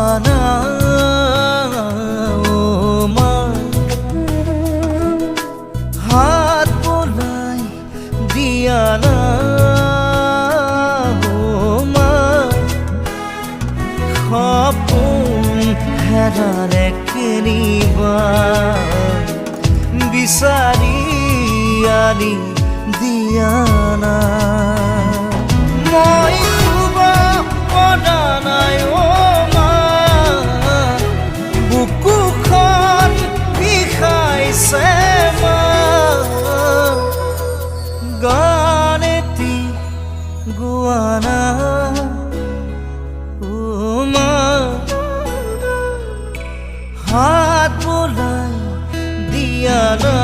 গোয়ানা ও মা হাত বোলাই দিয়া না ও মা সপোন হেৰাৰ একেৰিবাৰ বিচাৰি আনি দিয়া না মই শুব পৰা নাই ও মা বুকুখন বিষাইছে মা গান এটি গোৱা না ও মা হাত বোলাই দিয়া না